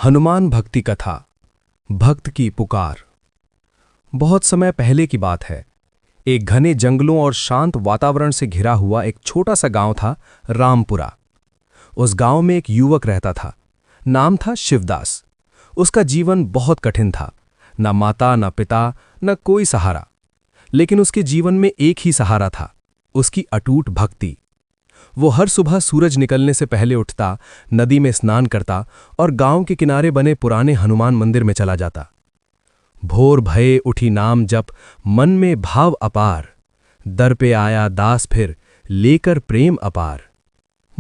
हनुमान भक्ति कथा। भक्त की पुकार। बहुत समय पहले की बात है। एक घने जंगलों और शांत वातावरण से घिरा हुआ एक छोटा सा गांव था, रामपुरा। उस गांव में एक युवक रहता था। नाम था शिवदास। उसका जीवन बहुत कठिन था। न माता, न पिता, न कोई सहारा। लेकिन उसके जीवन में एक ही सहारा था, उसकी अटूट भक्ति। वो हर सुबह सूरज निकलने से पहले उठता, नदी में स्नान करता और गांव के किनारे बने पुराने हनुमान मंदिर में चला जाता। भोर भये उठी नाम जप, मन में भाव अपार। दर पे आया दास फिर, लेकर प्रेम अपार।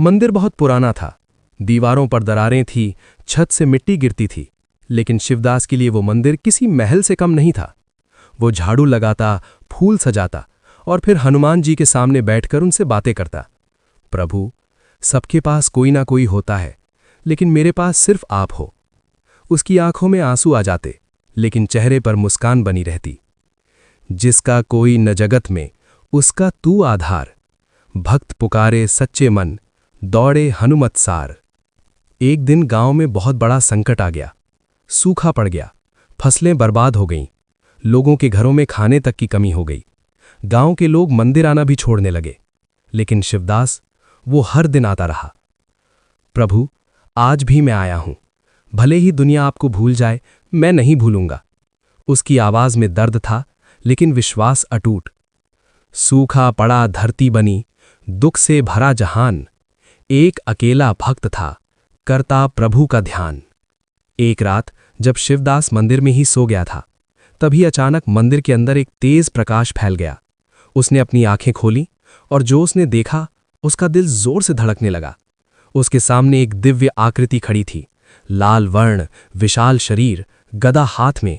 मंदिर बहुत पुराना था। दीवारों पर दरारें थी, छत से मिट्टी गिरती थी। लेकिन शिवदास के लिए वो मंदिर किसी महल से कम नहीं था। वो झाड़ू लगाता, फूल सजाता और फिर हनुमान जी के सामने बैठकर उनसे बातें करता। प्रभु, सबके पास कोई ना कोई होता है, लेकिन मेरे पास सिर्फ आप हो। उसकी आंखों में आंसू आ जाते, लेकिन चेहरे पर मुस्कान बनी रहती। जिसका कोई न जगत में, उसका तू आधार। भक्त पुकारे सच्चे मन, दौड़े हनुमत सार। एक दिन गांव में बहुत बड़ा संकट आ गया। सूखा पड़ गया, फसलें बर्बाद हो गईं, लोगों के घरों में खाने तक की कमी हो गई। गांव के लोग मंदिर आना भी छोड़ने लगे। लेकिन शिवदास, वो हर दिन आता रहा। प्रभु, आज भी मैं आया हूं। भले ही दुनिया आपको भूल जाए, मैं नहीं भूलूंगा। उसकी आवाज में दर्द था, लेकिन विश्वास अटूट। सूखा पड़ा धरती बनी, दुख से भरा जहान। एक अकेला भक्त था, करता प्रभु का ध्यान। एक रात जब शिवदास मंदिर में ही सो गया था, तभी अचानक मंदिर के अंदर एक तेज प्रकाश फैल गया। उसने अपनी आंखें खोली और जो उसने देखा, उसका दिल जोर से धड़कने लगा। उसके सामने एक दिव्य आकृति खड़ी थी। लाल वर्ण, विशाल शरीर, गदा हाथ में,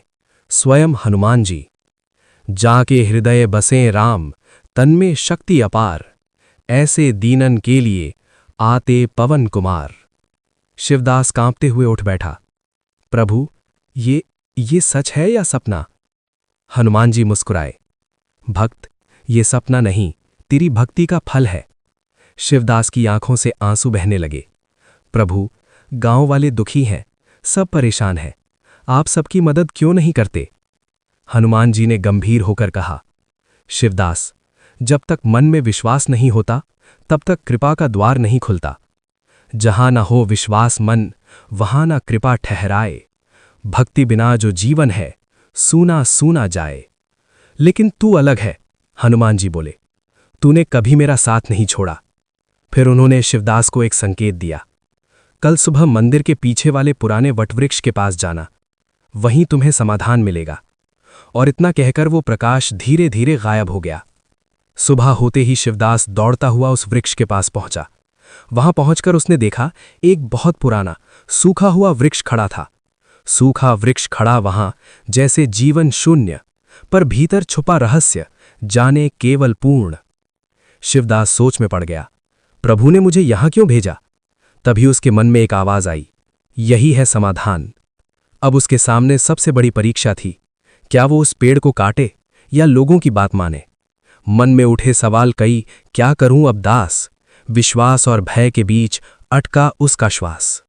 स्वयं हनुमान जी। जाके हृदय बसें राम, तन में शक्ति अपार। ऐसे दीनन के लिए आते पवन कुमार। शिवदास कांपते हुए उठ बैठा। प्रभु, ये सच है या सपना? हनुमान जी मुस्कुराए। भक्त, ये सपना नहीं, तेरी भक्ति का फल है। शिवदास की आंखों से आंसू बहने लगे। प्रभु, गांव वाले दुखी हैं, सब परेशान हैं। आप सबकी मदद क्यों नहीं करते? हनुमान जी ने गंभीर होकर कहा। शिवदास, जब तक मन में विश्वास नहीं होता, तब तक कृपा का द्वार नहीं खुलता। जहां न हो विश्वास मन, वहां न कृपा ठहराए। भक्ति बिना जो जीवन है, सूना सूना जाए। लेकिन तू अलग है, हनुमान जी बोले। तूने कभी मेरा साथ नहीं छोड़ा। फिर उन्होंने शिवदास को एक संकेत दिया। कल सुबह मंदिर के पीछे वाले पुराने वटवृक्ष के पास जाना, वहीं तुम्हें समाधान मिलेगा। और इतना कहकर वो प्रकाश धीरे धीरे गायब हो गया। सुबह होते ही शिवदास दौड़ता हुआ उस वृक्ष के पास पहुंचा। वहां पहुंचकर उसने देखा, एक बहुत पुराना सूखा हुआ वृक्ष खड़ा था। सूखा वृक्ष खड़ा वहां जैसे जीवन शून्य, पर भीतर छुपा रहस्य जाने केवल पूर्ण। शिवदास सोच में पड़ गया, प्रभु ने मुझे यहां क्यों भेजा? तभी उसके मन में एक आवाज आई, यही है समाधान। अब उसके सामने सबसे बड़ी परीक्षा थी। क्या वो उस पेड़ को काटे या लोगों की बात माने? मन में उठे सवाल कई, क्या करूं अब दास? विश्वास और भय के बीच अटका उसका श्वास।